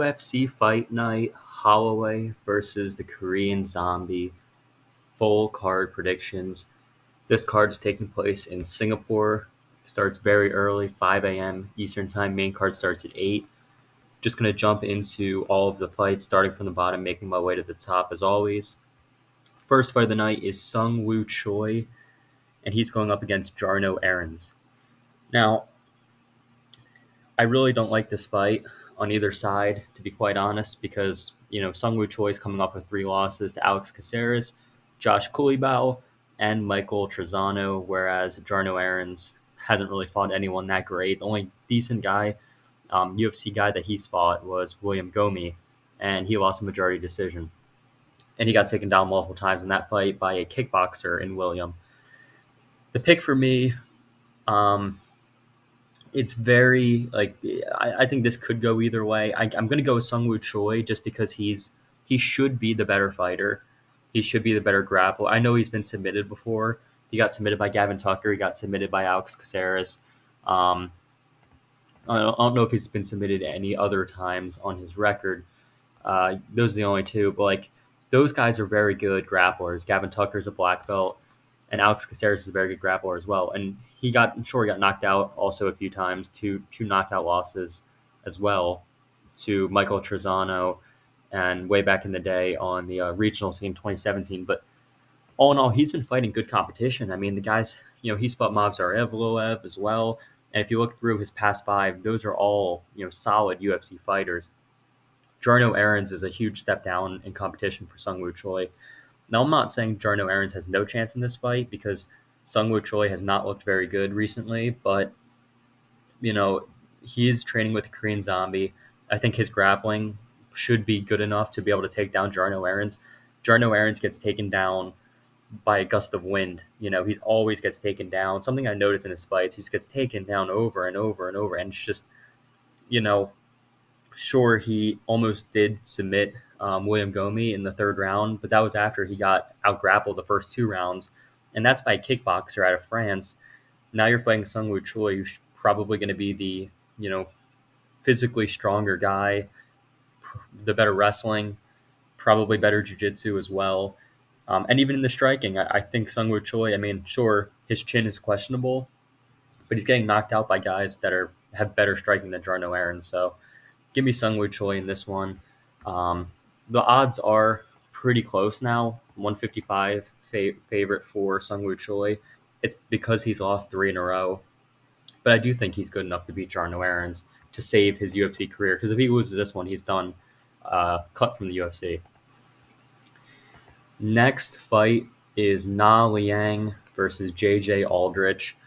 UFC Fight Night, Holloway versus the Korean Zombie. Full card predictions. This card is taking place in Singapore. Starts very early, 5 a.m. Eastern Time. Main card starts at 8. Just going to jump into all of the fights, starting from the bottom, making my way to the top as always. First fight of the night is Sung Woo Choi, and he's going up against Jarno Aarons. Now, I really don't like this fight on either side, to be quite honest, because Sung Woo Choi is coming off of 3 losses to Alex Caceres, Josh Kulibao, and Michael Trezano, whereas Jarno Aarons hasn't really fought anyone that great. The only decent guy, UFC guy that he's fought was William Gomi, and he lost a majority decision. And he got taken down multiple times in that fight by a kickboxer in William. The pick for me, it's very I think this could go either way. I'm going to go with Sung Woo Choi just because he should be the better fighter. He should be the better grappler. I know he's been submitted before. He got submitted by Gavin Tucker. He got submitted by Alex Caceres. Um, I don't know if he's been submitted any other times on his record. Those are the only two. But those guys are very good grapplers. Gavin Tucker's a black belt, and Alex Caceres is a very good grappler as well. And he got knocked out also a few times, two knockout losses as well to Michael Trezano, and way back in the day on the regional team 2017. But all in all, he's been fighting good competition. I mean, the guys, he's fought Movsar Evloev as well. And if you look through his past 5, those are all, solid UFC fighters. Jarno Aarons is a huge step down in competition for Sung Woo Choi. Now, I'm not saying Jarno Aarons has no chance in this fight because Sung Woo Choi has not looked very good recently, but, he is training with the Korean Zombie. I think his grappling should be good enough to be able to take down Jarno Aarons. Jarno Aarons gets taken down by a gust of wind. He always gets taken down. Something I noticed in his fights, he just gets taken down over and over and over. And it's just, sure, he almost did submit William Gomi in the 3rd round, but that was after he got out-grappled the first 2 rounds. And that's by a kickboxer out of France. Now you're fighting Sung Woo Choi, who's probably going to be the, physically stronger guy, the better wrestling, probably better jiu-jitsu as well. And even in the striking, I think Sung Woo Choi, sure, his chin is questionable, but he's getting knocked out by guys that have better striking than Jarno Aarons. So give me Sung Woo Choi in this one. The odds are pretty close now. 155 favorite for Sung Woo Choi. It's because he's lost 3 in a row. But I do think he's good enough to beat Jarno Aarons to save his UFC career. Because if he loses this one, he's done, cut from the UFC. Next fight is Na Liang versus JJ Aldrich.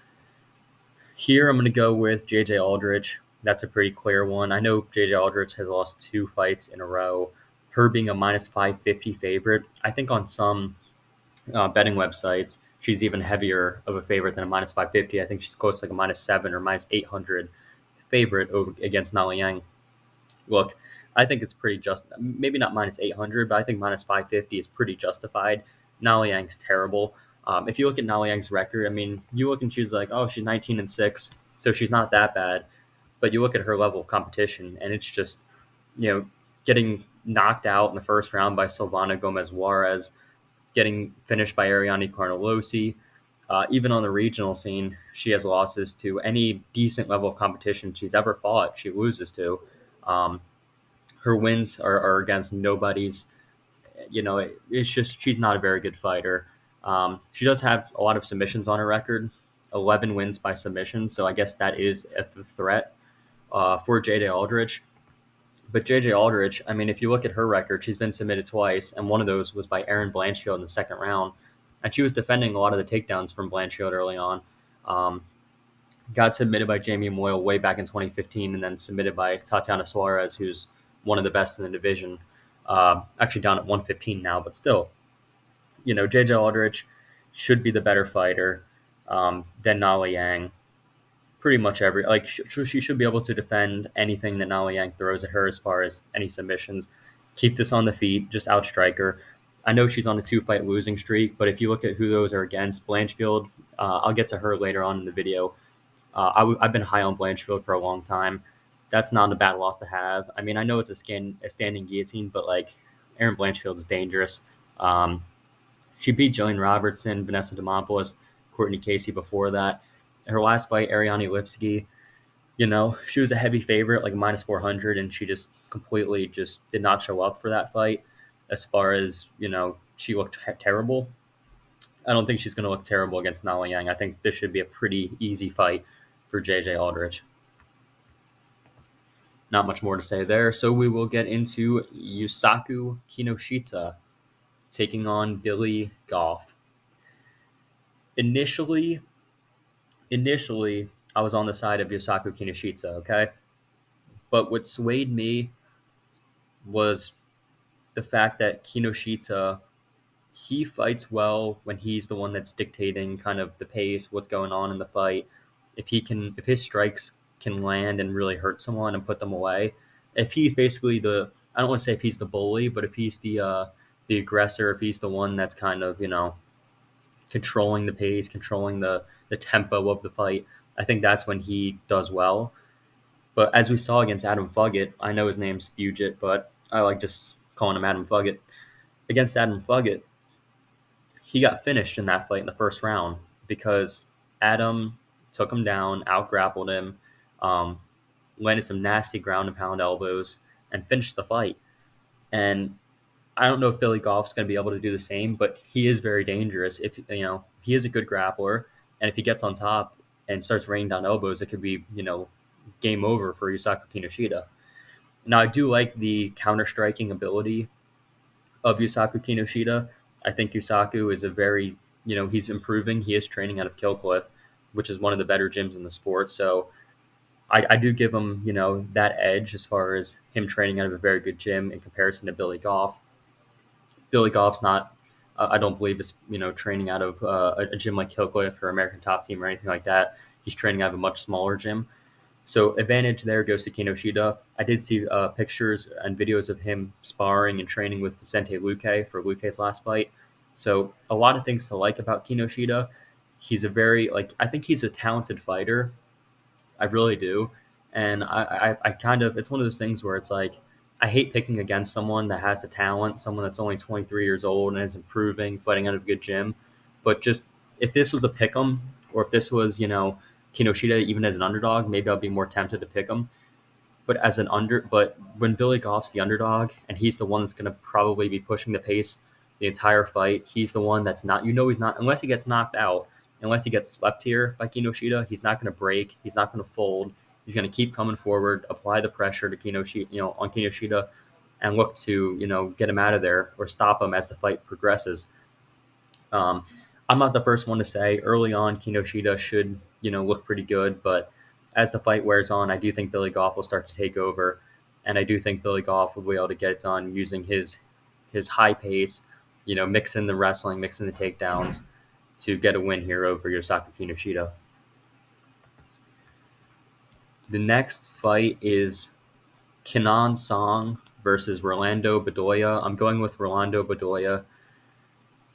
Here I'm going to go with JJ Aldrich. That's a pretty clear one. I know JJ Aldrich has lost 2 fights in a row. Her being a minus 550 favorite. I think on some betting websites, she's even heavier of a favorite than a minus 550. I think she's close to like a minus 7 or minus 800 favorite against Na Liang. Look, I think it's pretty just. Maybe not minus 800, but I think minus 550 is pretty justified. Na Liang's terrible. If you look at Na Liang's record, you look and she's like, oh, she's 19-6, so she's not that bad. But you look at her level of competition, and it's just, getting knocked out in the first round by Silvana Gomez Juarez, getting finished by Ariane Carnellosi. Even on the regional scene, she has losses to any decent level of competition she's ever fought. She loses to. Her wins are against nobodies. It's just she's not a very good fighter. She does have a lot of submissions on her record, 11 wins by submission. So I guess that is a threat for JJ Aldrich. But JJ Aldrich, if you look at her record, she's been submitted twice, and one of those was by Erin Blanchfield in the 2nd round. And she was defending a lot of the takedowns from Blanchfield early on. Got submitted by Jamie Moyle way back in 2015, and then submitted by Tatiana Suarez, who's one of the best in the division. Actually down at 115 now, but still. JJ Aldrich should be the better fighter than Na Liang. Pretty much she should be able to defend anything that Na Liang throws at her as far as any submissions. Keep this on the feet, just outstrike her. I know she's on a 2-fight losing streak, but if you look at who those are against, Blanchfield, I'll get to her later on in the video. I've been high on Blanchfield for a long time. That's not a bad loss to have. I mean, I know it's a standing guillotine, but like Erin Blanchfield's dangerous. Um, she beat Jillian Robertson, Vanessa Demopoulos, Courtney Casey before that. Her last fight, Ariane Lipsky, she was a heavy favorite, like minus 400, and she just completely just did not show up for that fight. As far as, she looked terrible. I don't think she's going to look terrible against Nala Yang. I think this should be a pretty easy fight for JJ Aldrich. Not much more to say there. So we will get into Yusaku Kinoshita taking on Billy Goff. Initially, I was on the side of Yusaku Kinoshita, okay? But what swayed me was the fact that Kinoshita, he fights well when he's the one that's dictating kind of the pace, what's going on in the fight. If his strikes can land and really hurt someone and put them away, if he's basically I don't want to say if he's the bully, but if he's the aggressor, if he's the one that's kind of controlling the pace, controlling the tempo of the fight, I think that's when he does well. But as we saw against Adam Fuggett, I know his name's Fugit, but I like just calling him Adam Fuggett. Against Adam Fuggett, he got finished in that fight in the first round because Adam took him down, out grappled him, um, landed some nasty ground and pound elbows, and finished the fight. And I don't know if Billy Goff's going to be able to do the same, but he is very dangerous. If he is a good grappler, and if he gets on top and starts raining down elbows, it could be game over for Yusaku Kinoshita. Now I do like the counter striking ability of Yusaku Kinoshita. I think Yusaku is he's improving. He is training out of Killcliff, which is one of the better gyms in the sport. So I do give him, that edge as far as him training out of a very good gym in comparison to Billy Goff. Billy Goff's not, I don't believe, is training out of a gym like Killcliff or American Top Team or anything like that. He's training out of a much smaller gym. So advantage there goes to Kinoshita. I did see pictures and videos of him sparring and training with Vicente Luque for Luque's last fight. So a lot of things to like about Kinoshita. He's I think he's a talented fighter. I really do. And I kind of, it's one of those things where it's like, I hate picking against someone that has the talent, someone that's only 23 years old and is improving, fighting out of a good gym. But just, if this was a pick 'em, or if this was, Kinoshita even as an underdog, maybe I'll be more tempted to pick him. But when Billy Goff's the underdog and he's the one that's going to probably be pushing the pace the entire fight, he's the one that's not, he's not, unless he gets knocked out, unless he gets slept here by Kinoshita, he's not going to break, he's not going to fold. He's going to keep coming forward, apply the pressure to Kinoshita, on Kinoshita, and look to get him out of there or stop him as the fight progresses. I'm not the first one to say early on Kinoshita should look pretty good, but as the fight wears on, I do think Billy Goff will start to take over, and I do think Billy Goff will be able to get it done using his high pace, mixing the wrestling, mixing the takedowns to get a win here over Yusaku Kinoshita. The next fight is Kenan Song versus Rolando Bedoya. I'm going with Rolando Bedoya.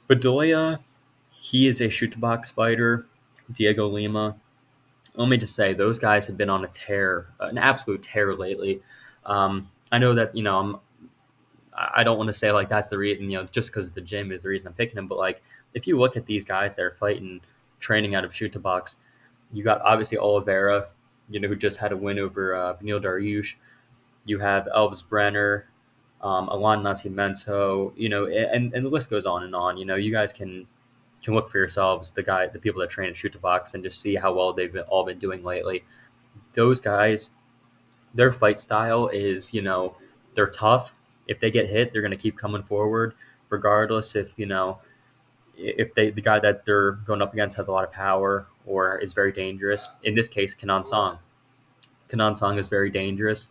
Bedoya, he is a shoot-to-box fighter. Diego Lima. Let me just say, those guys have been on a tear, an absolute tear lately. I know that, I don't want to say like that's the reason, just because the gym is the reason I'm picking them. But like, if you look at these guys that are fighting, training out of shoot-to-box, you got obviously Oliveira, who just had a win over Beneil Dariush. You have Elvis Brenner, Alan Nascimento, and the list goes on and on. You guys can look for yourselves, the people that train at Shoot to Box, and just see how well they've all been doing lately. Those guys, their fight style is, they're tough. If they get hit, they're going to keep coming forward, regardless if the guy that they're going up against has a lot of power or is very dangerous. In this case, Kenan Song. Kenan Song is very dangerous.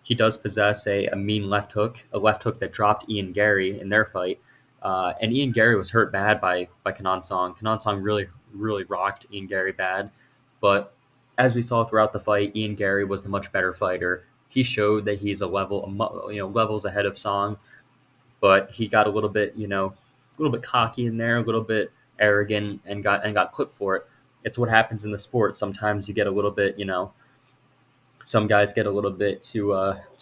He does possess a mean left hook, a left hook that dropped Ian Gary in their fight. And Ian Gary was hurt bad by Kenan Song. Kenan Song really, really rocked Ian Gary bad. But as we saw throughout the fight, Ian Gary was the much better fighter. He showed that he's levels ahead of Song, but he got a little bit cocky in there, a little bit arrogant, and got clipped for it. It's what happens in the sport. Sometimes you get a little bit, Some guys get a little bit too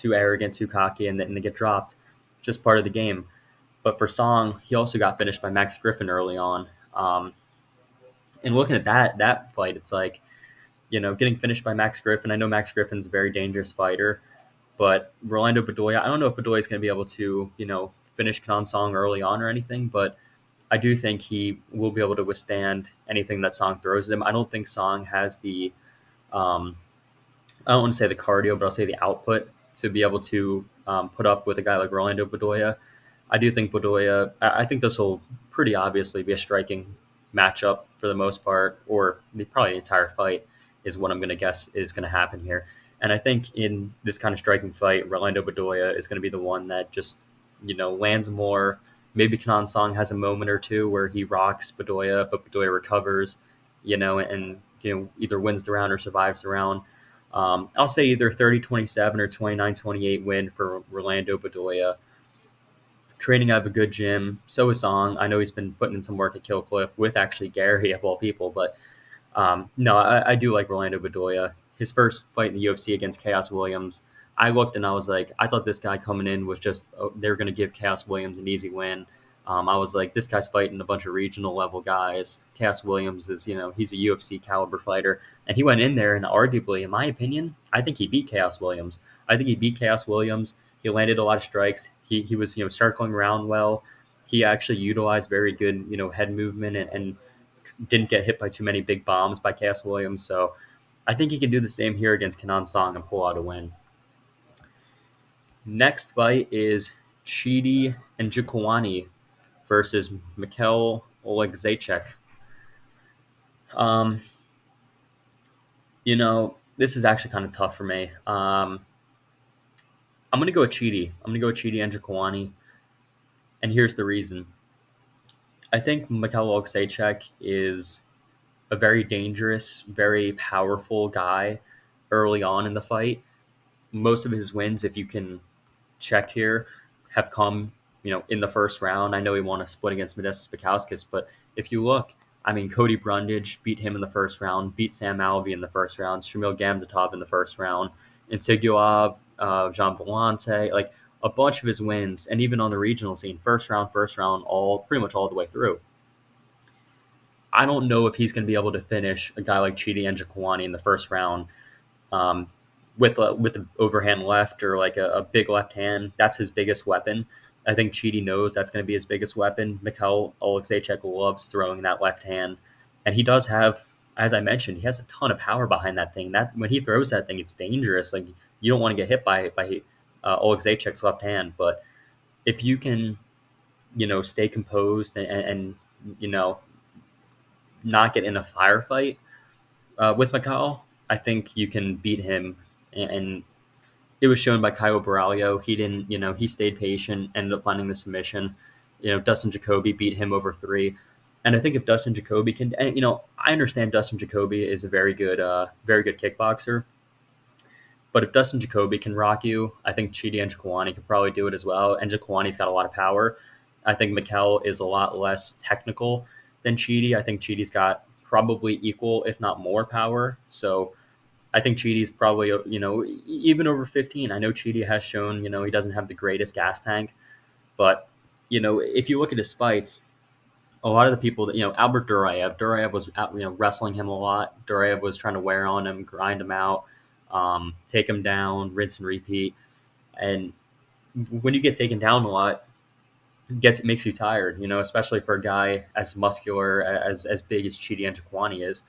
arrogant, too cocky, and they get dropped. Just part of the game. But for Song, he also got finished by Max Griffin early on. And looking at that fight, it's like, getting finished by Max Griffin. I know Max Griffin's a very dangerous fighter, but Rolando Bedoya, I don't know if Bedoya is going to be able to, finish Kenan Song early on or anything, but I do think he will be able to withstand anything that Song throws at him. I don't think Song has the, um, I don't want to say the cardio, but I'll say the output to be able to put up with a guy like Rolando Bedoya. I do think Bedoya. I think this will pretty obviously be a striking matchup for the most part, or probably the entire fight is what I'm going to guess is going to happen here. And I think in this kind of striking fight, Rolando Bedoya is going to be the one that just lands more. Maybe Kenan Song has a moment or two where he rocks Bedoya, but Bedoya recovers, and either wins the round or survives the round. I'll say either 30-27 or 29-28 win for Rolando Bedoya. Training out of a good gym. So is Song. I know he's been putting in some work at Kill Cliff with actually Gary of all people, but no, I do like Rolando Bedoya. His first fight in the UFC against Chaos Williams, I looked and I was like, I thought this guy coming in was just, they were going to give Chaos Williams an easy win. I was like, this guy's fighting a bunch of regional level guys. Chaos Williams is, he's a UFC caliber fighter. And he went in there and arguably, in my opinion, I think he beat Chaos Williams. I think he beat Chaos Williams. He landed a lot of strikes. He was, circling around well. He actually utilized very good, head movement and didn't get hit by too many big bombs by Cass Williams. So I think he can do the same here against Kenan Song and pull out a win. Next fight is Chidi and Njokuani versus Mikhail Olegzaychek. Um, this is actually kind of tough for me. I'm going to go with Chidi. I'm going to go with Chidi and Njokuani. And here's the reason. I think Mikhail Olegzaychek is a very dangerous, very powerful guy early on in the fight. Most of his wins, if you can check here, have come, in the first round. I know he won a split against Modestas Bukauskas, but if you look, I mean, Cody Brundage beat him in the first round, beat Sam Alvey in the first round, Shamil Gamzatov in the first round, Antigua, Jean Vellante, like a bunch of his wins, and even on the regional scene, first round, all pretty much all the way through. I don't know if he's going to be able to finish a guy like Chidi Njokuani in the first round with the overhand left or like a big left hand. That's his biggest weapon. I think Chidi knows that's going to be his biggest weapon. Mikhail Olegzaychek loves throwing that left hand, and he does have, as I mentioned, he has a ton of power behind that thing. That when he throws that thing, it's dangerous. Like you don't want to get hit by Olegzaychek's left hand, but if you can, stay composed and not get in a firefight with Mikhail, I think you can beat him. And it was shown by Kyle Baralio. He didn't, he stayed patient, ended up finding the submission. Dustin Jacoby beat him over 3. And I think if Dustin Jacoby can, and, I understand Dustin Jacoby is a very good kickboxer. But if Dustin Jacoby can rock you, I think Chidi Njokuani could probably do it as well. And Njokuani's got a lot of power. I think Mikhail is a lot less technical than Chidi. I think Chidi's got probably equal, if not more, power. So I think Chidi's probably, even over 15. I know Chidi has shown, he doesn't have the greatest gas tank. But, if you look at his fights, a lot of the people that, Albert Duraev was out, wrestling him a lot. Duraev was trying to wear on him, grind him out, take him down, rinse and repeat. And when you get taken down a lot, it makes you tired, especially for a guy as muscular, as big as Chidi Njokuani is.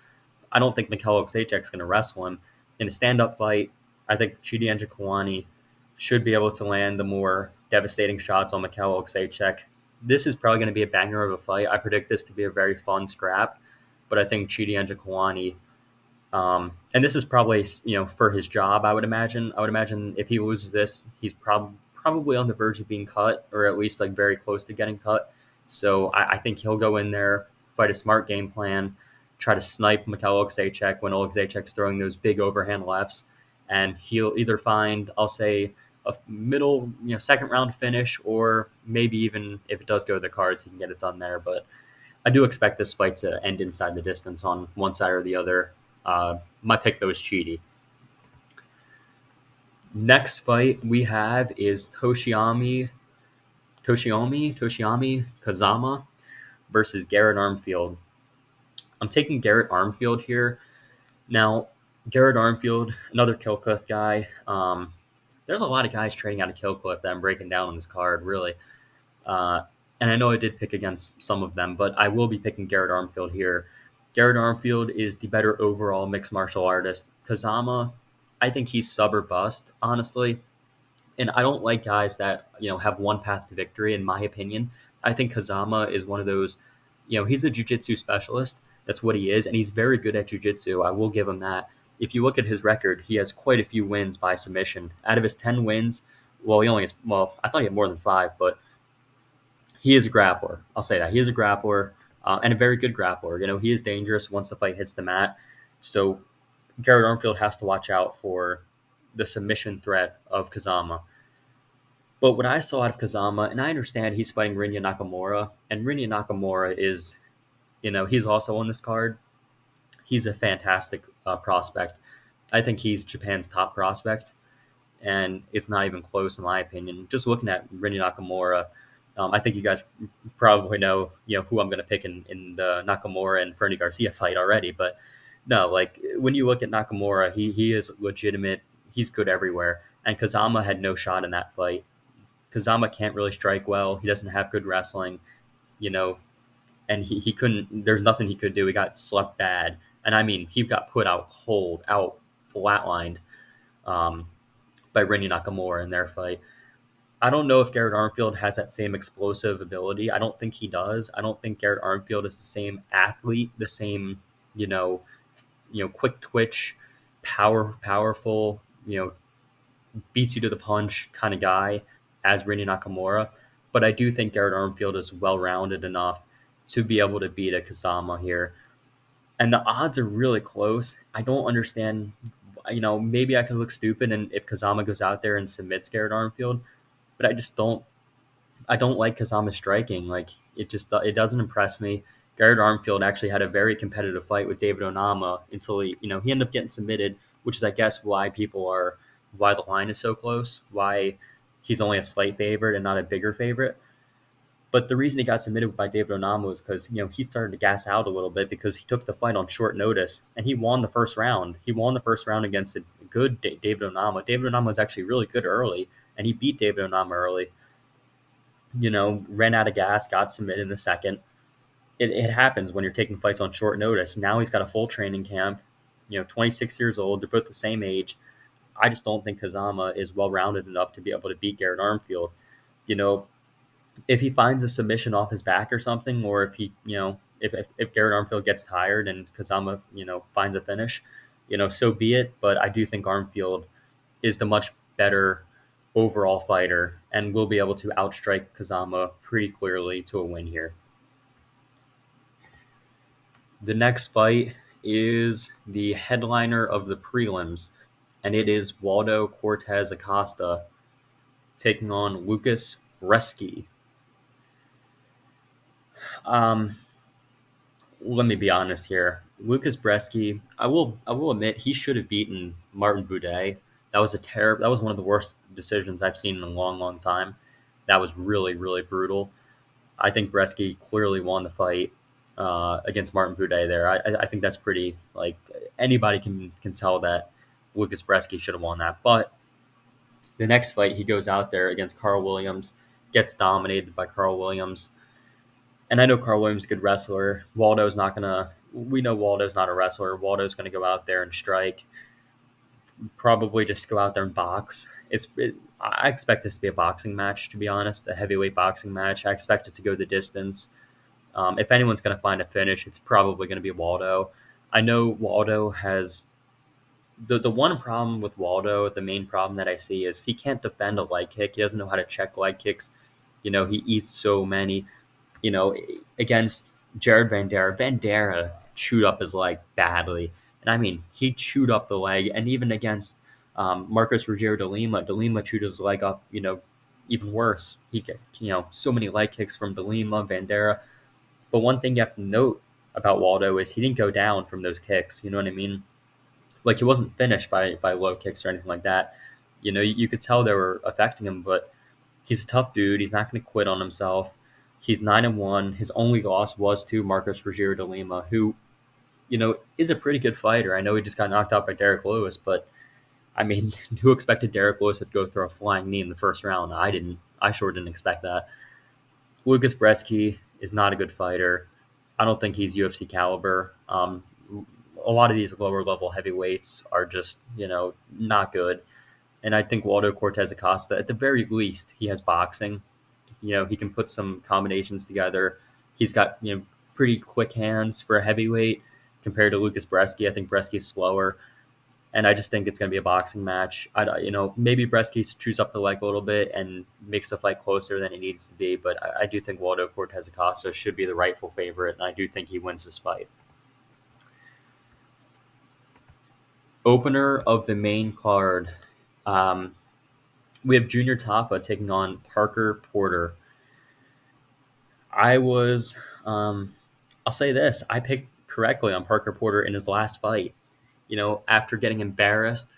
I don't think Mikhail Olegzaychek's going to wrestle him. In a stand-up fight, I think Chidi Njokuani should be able to land the more devastating shots on Mikhail Olegzaychek. This is probably going to be a banger of a fight. I predict this to be a very fun scrap, but I think Chidi Njokuani, and this is probably, for his job, I would imagine. I would imagine if he loses this, he's probably on the verge of being cut, or at least like very close to getting cut. So I think he'll go in there, fight a smart game plan, try to snipe Mikhail Olegzaychek when Olegzaychek's throwing those big overhand lefts, and he'll either find, I'll say, a middle, second round finish, or maybe even if it does go to the cards, he can get it done there. But I do expect this fight to end inside the distance on one side or the other. My pick, though, is Chidi. Next fight we have is Toshiomi Kazama versus Garrett Armfield. I'm taking Garrett Armfield here. Now, Garrett Armfield, another Kill Cliff guy. There's a lot of guys trading out of Kill Cliff that I'm breaking down on this card, really. Uh, and I know I did pick against some of them, but I will be picking Garrett Armfield here. Garrett Armfield is the better overall mixed martial artist. Kazama, I think he's sub or bust, honestly. And I don't like guys that have one path to victory. In my opinion, I think Kazama is one of those. He's a jiu-jitsu specialist. That's what he is, and he's very good at jiu-jitsu. I will give him that. If you look at his record, he has quite a few wins by submission. Out of his 10 wins, well, he only has. Well, I thought he had more than 5, but he is a grappler. I'll say that he is a grappler and a very good grappler. He is dangerous once the fight hits the mat. So Garrett Armfield has to watch out for the submission threat of Kazama. But what I saw out of Kazama, and I understand he's fighting Rinya Nakamura, and Rinya Nakamura is, he's also on this card. He's a fantastic prospect. I think he's Japan's top prospect, and it's not even close in my opinion. Just looking at Rinya Nakamura, I think you guys probably know, who I'm going to pick in the Nakamura and Fernie Garcia fight already. But no, like when you look at Nakamura, he is legitimate. He's good everywhere, and Kazama had no shot in that fight. Kazama can't really strike well. He doesn't have good wrestling, you know, and he couldn't. There's nothing he could do. He got slept bad, and I mean, he got put out cold, out flatlined um, by Rennie Nakamura in their fight. I don't know if Garrett Armfield has that same explosive ability. I don't think he does. I don't think Garrett Armfield is the same athlete, the same, you know, quick twitch, powerful, beats you to the punch kind of guy as Rennie Nakamura. But I do think Garrett Armfield is well rounded enough to be able to beat a Kazama here. And the odds are really close. I don't understand. Maybe I could look stupid and if Kazama goes out there and submits Garrett Armfield, but I just don't. I don't like Kazama striking. Like it doesn't impress me. Garrett Armfield actually had a very competitive fight with David Onama until he ended up getting submitted, which is I guess why the line is so close, why he's only a slight favorite and not a bigger favorite. But the reason he got submitted by David Onama was because he started to gas out a little bit because he took the fight on short notice and he won the first round. He won the first round against a good David Onama. David Onama was actually really good early, and he beat David Onama early. Ran out of gas, got submitted in the second. It happens when you're taking fights on short notice. Now he's got a full training camp. 26 years old. They're both the same age. I just don't think Kazama is well rounded enough to be able to beat Garrett Armfield. You know, if he finds a submission off his back or something, or if if Garrett Armfield gets tired and Kazama, finds a finish, so be it. But I do think Armfield is the much better overall fighter and will be able to outstrike Kazama pretty clearly to a win here. The next fight is the headliner of the prelims, and it is Waldo Cortez Acosta taking on Lucas Bresky. Let me be honest here. Lucas Bresky, I will admit he should have beaten Martin Buday. That was one of the worst decisions I've seen in a long, long time. That was really, really brutal. I think Bresky clearly won the fight against Martin Buday there. I think that's pretty, like, anybody can tell that Lucas Bresky should have won that. But the next fight, he goes out there against Carl Williams, gets dominated by Carl Williams. And I know Carl Williams is a good wrestler. We know Waldo's not a wrestler. Waldo's going to go out there and strike, probably just go out there and box. I expect this to be a boxing match, to be honest, a heavyweight boxing match. I expect it to go the distance. If anyone's going to find a finish, it's probably going to be Waldo. I know Waldo has the one problem with Waldo, the main problem that I see is he can't defend a leg kick. He doesn't know how to check leg kicks. He eats so many. Against Jared Vandera, Vandera chewed up his leg badly. And I mean, he chewed up the leg. And even against Marcos Rogero de Lima chewed his leg up, even worse. He, so many leg kicks from de Lima, Vandera. But one thing you have to note about Waldo is he didn't go down from those kicks. You know what I mean? Like, he wasn't finished by low kicks or anything like that. You could tell they were affecting him, but he's a tough dude. He's not going to quit on himself. He's 9-1. His only loss was to Marcos Rogério de Lima, who is a pretty good fighter. I know he just got knocked out by Derek Lewis, but I mean, who expected Derek Lewis to go throw a flying knee in the first round? I didn't. I sure didn't expect that. Lucas Bresky is not a good fighter. I don't think he's UFC caliber. A lot of these lower level heavyweights are just not good. And I think Waldo Cortez Acosta, at the very least, he has boxing. He can put some combinations together. He's got pretty quick hands for a heavyweight compared to Lucas Bresky. I think Bresky's slower, and I just think it's going to be a boxing match. Maybe Bresky chews up the leg a little bit and makes the fight closer than it needs to be, but I do think Waldo Cortez Acosta should be the rightful favorite, and I do think he wins this fight. Opener of the main card. We have Junior Tafa taking on Parker Porter. I'll say this, I picked correctly on Parker Porter in his last fight. After getting embarrassed,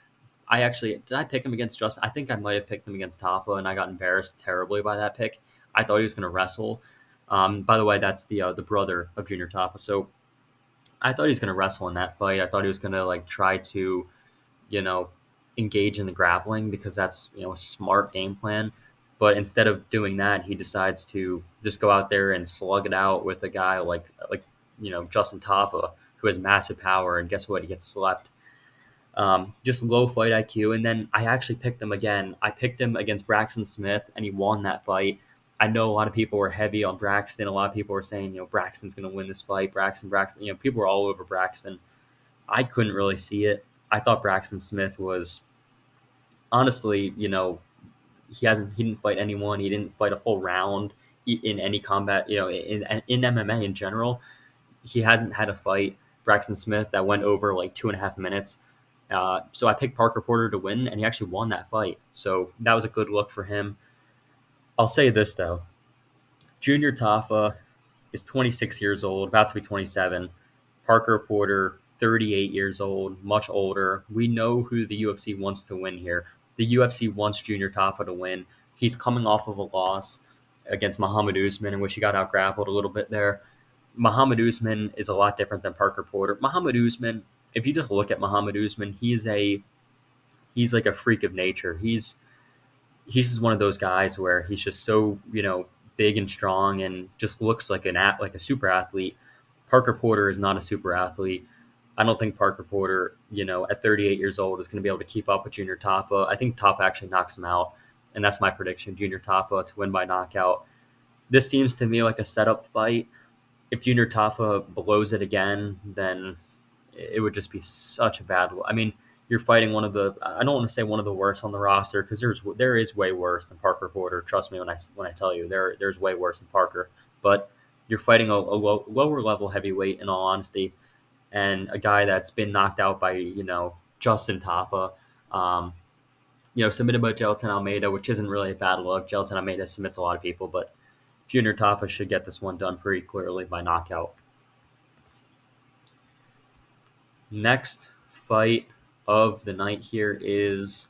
did I pick him against Justin? I think I might have picked him against Tafa, and I got embarrassed terribly by that pick. I thought he was going to wrestle. By the way, that's the brother of Junior Tafa. So I thought he was going to wrestle in that fight. I thought he was going to try to, you know, engage in the grappling because that's a smart game plan. But instead of doing that, he decides to just go out there and slug it out with a guy like Justin Tafa, who has massive power, and guess what? He gets slept. Just low fight IQ. And then I actually picked him again. I picked him against Braxton Smith, and he won that fight. I know a lot of people were heavy on Braxton. A lot of people were saying, Braxton's going to win this fight. Braxton. People were all over Braxton. I couldn't really see it. I thought Braxton Smith was honestly, he didn't fight anyone. He didn't fight a full round in any combat, in MMA in general. He hadn't had a fight, Braxton Smith, that went over like 2.5 minutes. So I picked Parker Porter to win, and he actually won that fight. So that was a good look for him. I'll say this, though. Junior Tafa is 26 years old, about to be 27. Parker Porter, 38 years old, much older. We know who the UFC wants to win here. The UFC wants Junior Tafa to win. He's coming off of a loss against Muhammad Usman, in which he got out-grappled a little bit there. Muhammad Usman is a lot different than Parker Porter. Muhammad Usman, if you just look at Muhammad Usman, he's like a freak of nature. He's just one of those guys where he's just so big and strong and just looks like a super athlete. Parker Porter is not a super athlete. I don't think Parker Porter, at 38 years old, is going to be able to keep up with Junior Tafa. I think Tafa actually knocks him out, and that's my prediction: Junior Tafa to win by knockout. This seems to me like a setup fight. If Junior Tafa blows it again, then it would just be such a bad. I mean, you're fighting one of the. I don't want to say one of the worst on the roster because there is way worse than Parker Porter. Trust me when I tell you there's way worse than Parker. But you're fighting a lower level heavyweight, in all honesty, and a guy that's been knocked out by Justin Tafa. Submitted by Gelton Almeida, which isn't really a bad look. Gelton Almeida submits a lot of people, but Junior Tafa should get this one done pretty clearly by knockout. Next fight of the night here is,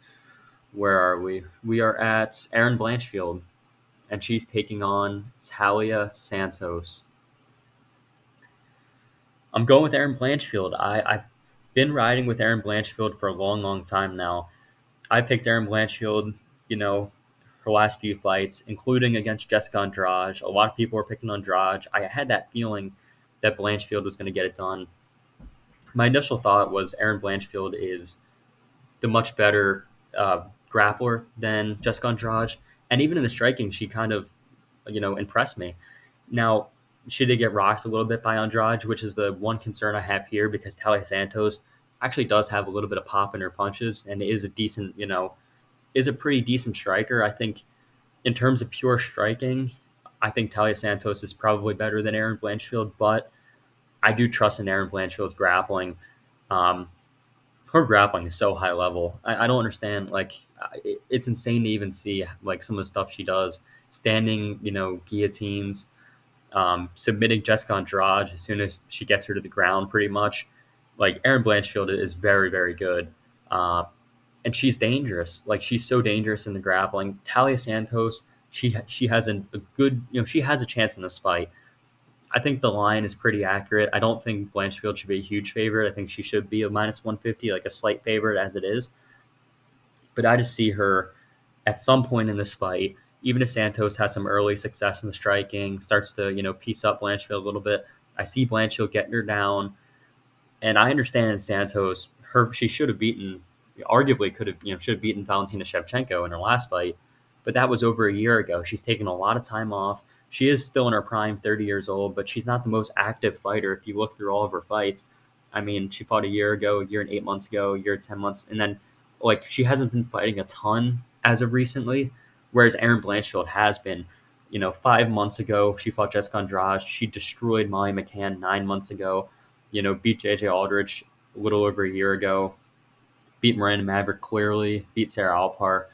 where are we? We are at Erin Blanchfield, and she's taking on Talia Santos. I'm going with Erin Blanchfield. I've been riding with Erin Blanchfield for a long, long time now. I picked Erin Blanchfield, her last few fights, including against Jessica Andrade. A lot of people were picking Andrade. I had that feeling that Blanchfield was going to get it done. My initial thought was Erin Blanchfield is the much better grappler than Jessica Andrade. And even in the striking, she kind of, impressed me. Now, she did get rocked a little bit by Andrade, which is the one concern I have here because Talia Santos actually does have a little bit of pop in her punches and is a decent, is a pretty decent striker. I think in terms of pure striking, I think Talia Santos is probably better than Erin Blanchfield, but I do trust in Erin Blanchfield's grappling. Her grappling is so high level. I don't understand. It's insane to even see some of the stuff she does. Standing, guillotines, submitting Jessica Andrade as soon as she gets her to the ground, pretty much. Erin Blanchfield is very, very good. and she's dangerous. Like she's so dangerous in the grappling. Talia Santos, she has a good, she has a chance in this fight. I think the line is pretty accurate. I don't think Blanchfield should be a huge favorite. I think she should be a -150, like a slight favorite as it is. But I just see her at some point in this fight, even if Santos has some early success in the striking, starts to, piece up Blanchfield a little bit. I see Blanchfield getting her down. And I understand Santos, she should have beaten, arguably could have, should have beaten Valentina Shevchenko in her last fight, but that was over a year ago. She's taken a lot of time off. She is still in her prime, 30 years old, but she's not the most active fighter if you look through all of her fights. I mean, she fought a year ago, a year and 8 months ago, a year and 10 months, and then like she hasn't been fighting a ton as of recently, whereas Erin Blanchfield has been. 5 months ago, she fought Jessica Andrade. She destroyed Molly McCann 9 months ago. Beat JJ Aldrich a little over a year ago, beat Miranda Maverick clearly, beat Sarah Alpar.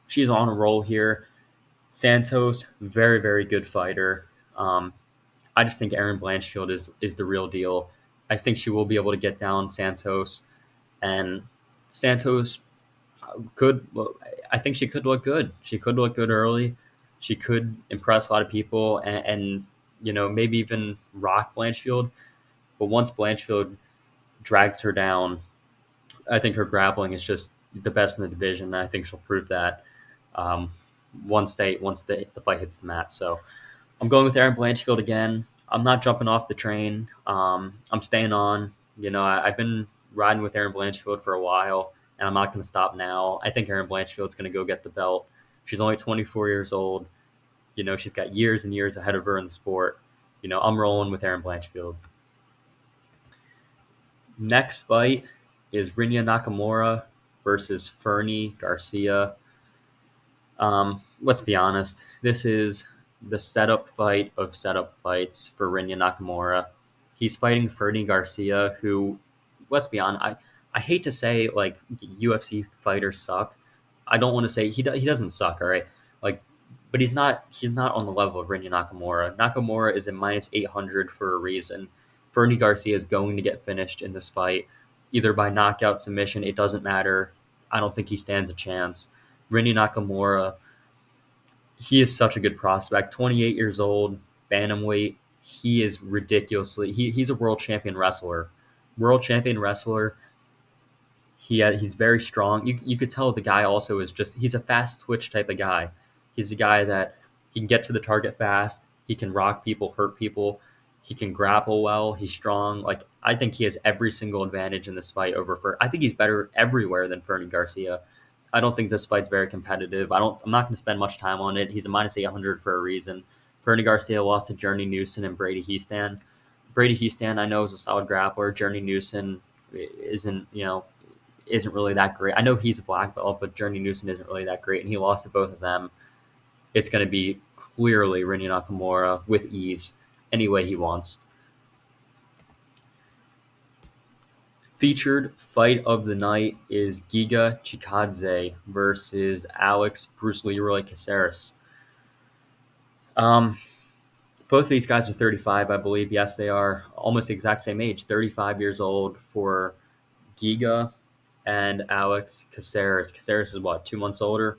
She's on a roll here. Santos, very, very good fighter. I just think Erin Blanchfield is the real deal. I think she will be able to get down Santos, and Santos could. Well, I think she could look good. She could look good early. She could impress a lot of people, and maybe even rock Blanchfield. But once Blanchfield drags her down, I think her grappling is just the best in the division. And I think she'll prove that um, once the fight hits the mat. So I'm going with Erin Blanchfield again. I'm not jumping off the train. I'm staying on. I've been riding with Erin Blanchfield for a while, and I'm not going to stop now. I think Erin Blanchfield's going to go get the belt. She's only 24 years old. She's got years and years ahead of her in the sport. I'm rolling with Erin Blanchfield. Next fight is Rinya Nakamura versus Fernie Garcia. Let's be honest. This is the setup fight of setup fights for Rinya Nakamura. He's fighting Fernie Garcia, who, let's be honest, I hate to say like UFC fighters suck. I don't want to say he doesn't suck. All right, like, but he's not on the level of Rinya Nakamura. Nakamura is a -800 for a reason. Fernie Garcia is going to get finished in this fight, either by knockout, submission. It doesn't matter. I don't think he stands a chance. Rinya Nakamura, he is such a good prospect. 28 years old, bantamweight. He is ridiculously. He's a world champion wrestler. World champion wrestler. He's very strong. You could tell the guy also is just he's a fast twitch type of guy. He's a guy that he can get to the target fast. He can rock people, hurt people. He can grapple well. He's strong. Like I think he has every single advantage in this fight over I think he's better everywhere than Fernie Garcia. I don't think this fight's very competitive. I'm not going to spend much time on it. He's a -800 for a reason. Fernie Garcia lost to Journey Newson and Brady Heastan. Brady Heastan, I know, is a solid grappler. Journey Newson isn't really that great. I know he's a black belt, but Journey Newson isn't really that great, and he lost to both of them. It's going to be clearly Rinya Nakamura with ease, any way he wants. Featured fight of the night is Giga Chikadze versus Alex Bruce Leroy Caceres. Both of these guys are 35, I believe. Yes, they are almost the exact same age, 35 years old for Giga and Alex Caceres. Caceres is what, 2 months older?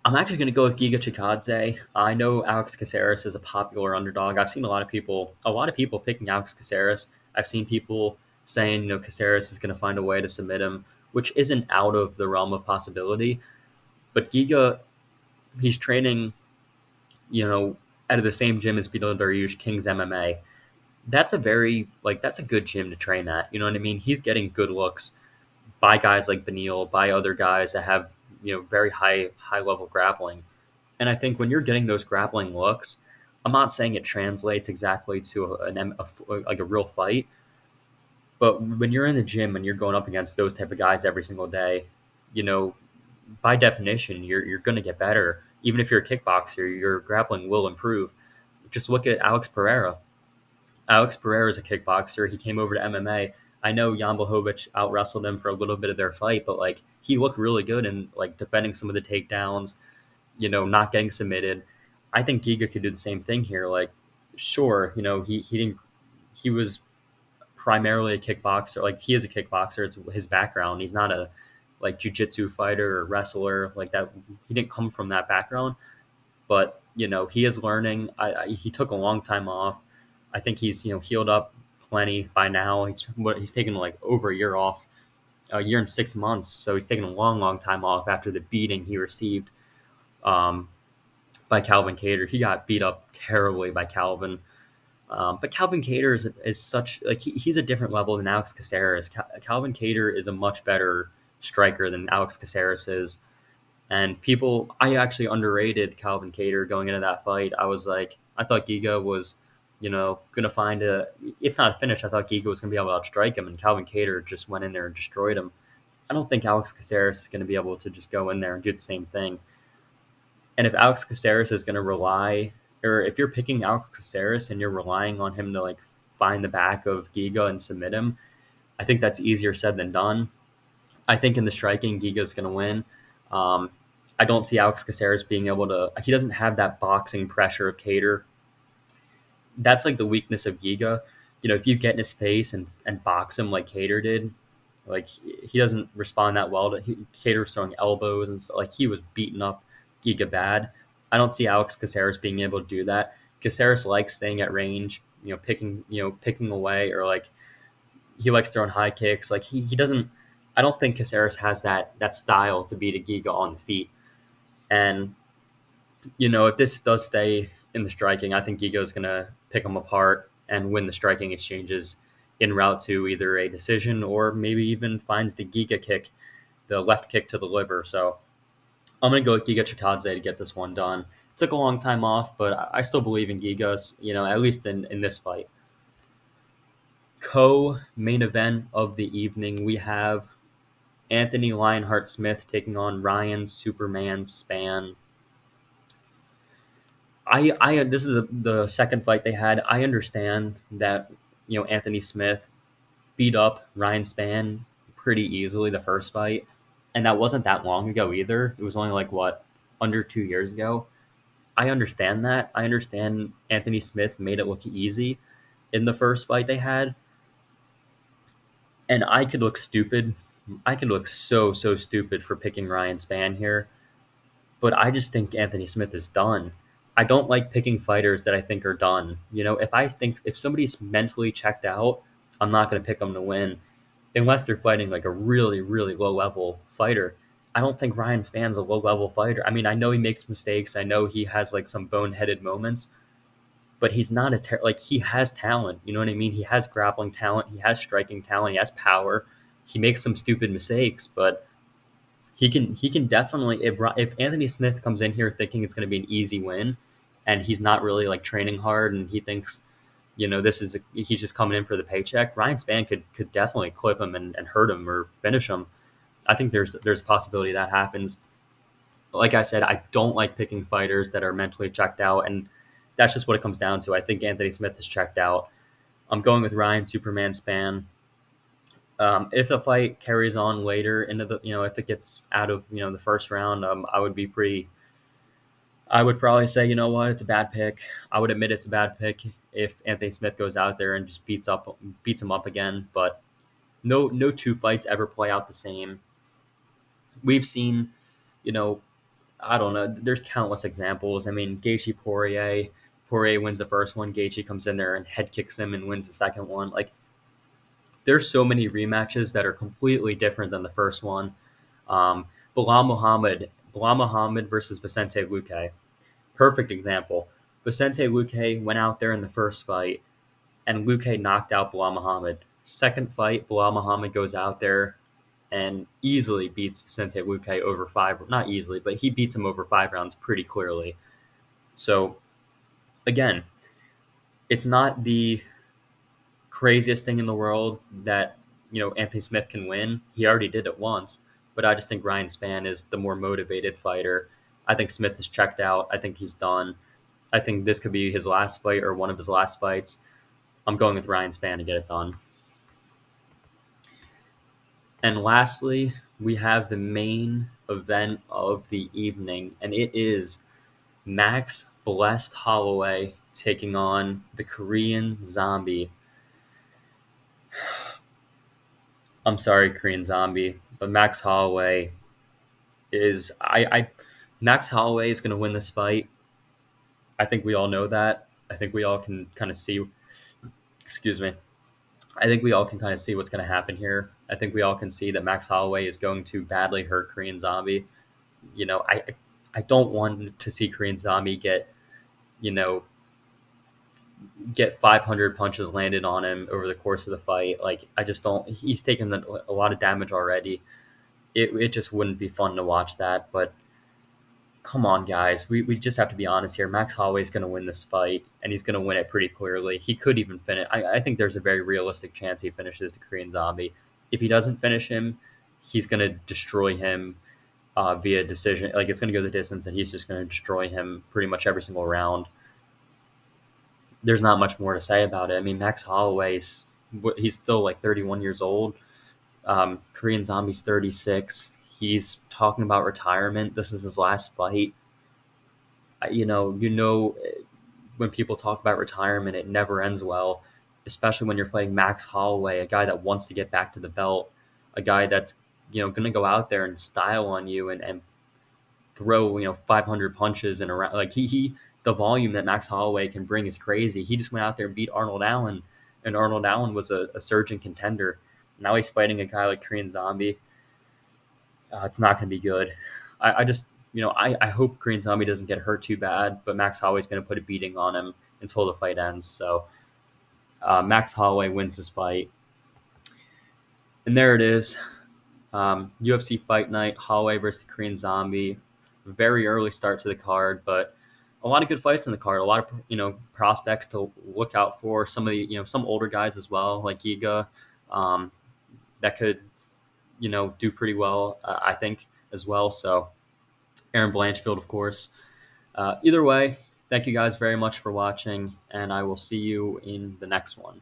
I'm actually going to go with Giga Chikadze. I know Alex Caceres is a popular underdog. I've seen a lot of people picking Alex Caceres. I've seen people saying, Caceres is going to find a way to submit him, which isn't out of the realm of possibility. But Giga, he's training, out of the same gym as Beetle Dariush, King's MMA. That's that's a good gym to train at. You know what I mean? He's getting good looks by guys like Beneil, by other guys that have very high level grappling. And I think when you're getting those grappling looks, I'm not saying it translates exactly to like a real fight, but when you're in the gym and you're going up against those type of guys every single day, you know, by definition, you're going to get better. Even if you're a kickboxer, your grappling will improve. Just look at Alex Pereira. Alex Pereira is a kickboxer. He came over to MMA. I know Jan Blachowicz out wrestled him for a little bit of their fight, but like he looked really good in like defending some of the takedowns, not getting submitted. I think Giga could do the same thing here. Like, sure, he didn't he was primarily a kickboxer. Like he is a kickboxer. It's his background. He's not a like jujitsu fighter or wrestler like that. He didn't come from that background, but he is learning. He took a long time off. I think he's healed up plenty by now. He's taken like over a year off, a year and 6 months. So he's taken a long time off after the beating he received um, by Calvin Kattar. He got beat up terribly by Calvin. But Calvin Kattar is such like he's a different level than Alex Caceres. Calvin Kattar is a much better striker than Alex Caceres is. And I actually underrated Calvin Kattar going into that fight. I thought Giga was, going to find if not a finish, I thought Giga was going to be able to outstrike him, and Calvin Kattar just went in there and destroyed him. I don't think Alex Caceres is going to be able to just go in there and do the same thing. And if Alex Caceres is going to or if you're picking Alex Caceres and you're relying on him to like find the back of Giga and submit him, I think that's easier said than done. I think in the striking, Giga's going to win. Um, I don't see Alex Caceres being able to. He doesn't have that boxing pressure of Kattar. That's like the weakness of Giga. If you get in his face and box him like Kattar did, like he doesn't respond that well to Cater's throwing elbows and stuff. Like he was beating up Giga bad. I don't see Alex Caceres being able to do that. Caceres likes staying at range, picking away, or like he likes throwing high kicks. Like he doesn't. I don't think Caceres has that style to beat a Giga on the feet. And if this does stay in the striking, I think Giga is going to pick him apart and win the striking exchanges en route to either a decision or maybe even finds the Giga kick, the left kick to the liver. So I'm going to go with Giga Chikadze to get this one done. It took a long time off, but I still believe in Giga's, at least in this fight. Co-main event of the evening, we have Anthony Lionheart Smith taking on Ryan Superman Spann. This is the second fight they had. I understand that Anthony Smith beat up Ryan Spann pretty easily the first fight, and that wasn't that long ago either. It was only like under 2 years ago. I understand that. I understand Anthony Smith made it look easy in the first fight they had, and I could look stupid. I could look so stupid for picking Ryan Spann here, but I just think Anthony Smith is done. I don't like picking fighters that I think are done. If somebody's mentally checked out, I'm not going to pick them to win unless they're fighting like a really, really low level fighter. I don't think Ryan Spann's a low level fighter. I mean, I know he makes mistakes. I know he has like some boneheaded moments, but he's not he has talent. You know what I mean? He has grappling talent. He has striking talent. He has power. He makes some stupid mistakes, but he can definitely if Anthony Smith comes in here thinking it's going to be an easy win, and he's not really like training hard, and he thinks he's just coming in for the paycheck. Ryan Spann could definitely clip him and hurt him or finish him. I think there's a possibility that happens. Like I said, I don't like picking fighters that are mentally checked out, and that's just what it comes down to. I think Anthony Smith is checked out. I'm going with Ryan Superman Spann. If the fight carries on later into if it gets out of the first round, I would probably say, what, it's a bad pick. I would admit it's a bad pick if Anthony Smith goes out there and just beats him up again. But no two fights ever play out the same. We've seen, I don't know. There's countless examples. I mean, Gaethje Poirier. Poirier wins the first one. Gaethje comes in there and head kicks him and wins the second one. Like, there's so many rematches that are completely different than the first one. Bilal Muhammad versus Vicente Luque. Perfect example. Vicente Luque went out there in the first fight, and Luque knocked out Bilal Muhammad. Second fight, Bilal Muhammad goes out there and easily beats Vicente Luque over five. Not easily, but he beats him over 5 rounds pretty clearly. So, again, it's not the craziest thing in the world that Anthony Smith can win. He already did it once, but I just think Ryan Spann is the more motivated fighter. I think Smith is checked out. I think he's done. I think this could be his last fight or one of his last fights. I'm going with Ryan Spann to get it done. And lastly, we have the main event of the evening, and it is Max Blessed Holloway taking on the Korean Zombie. I'm sorry, Korean Zombie, but Max Holloway is I Max Holloway is going to win this fight. I think we all know that. I think we all can kind of see. Excuse me. I think we all can kind of see what's going to happen here. I think we all can see that Max Holloway is going to badly hurt Korean Zombie. I don't want to see Korean Zombie you know get 500 punches landed on him over the course of the fight. Like I just don't. He's taken a lot of damage already. It just wouldn't be fun to watch that. But come on, guys, we just have to be honest here. Max Holloway's going to win this fight, and he's going to win it pretty clearly. He could even finish. I think there's a very realistic chance he finishes the Korean Zombie. If he doesn't finish him, he's going to destroy him via decision. Like it's going to go the distance, and he's just going to destroy him pretty much every single round. There's not much more to say about it. I mean, Max Holloway's he's still like 31 years old. Korean Zombie's 36. He's talking about retirement. This is his last fight. You know, when people talk about retirement, it never ends well, especially when you're fighting Max Holloway, a guy that wants to get back to the belt, a guy that's going to go out there and style on you and throw 500 punches and around like he the volume that Max Holloway can bring is crazy. He just went out there and beat Arnold Allen, and Arnold Allen was a surging contender. Now he's fighting a guy like Korean Zombie. It's not going to be good. I just I hope Korean Zombie doesn't get hurt too bad, but Max Holloway's going to put a beating on him until the fight ends. So Max Holloway wins this fight, and there it is. UFC Fight Night, Holloway versus Korean Zombie. Very early start to the card, but a lot of good fights in the card. A lot of prospects to look out for. Some of the some older guys as well, like Giga, um, that could do pretty well. I think as well. So Aaron Blanchfield, of course. Either way, thank you guys very much for watching, and I will see you in the next one.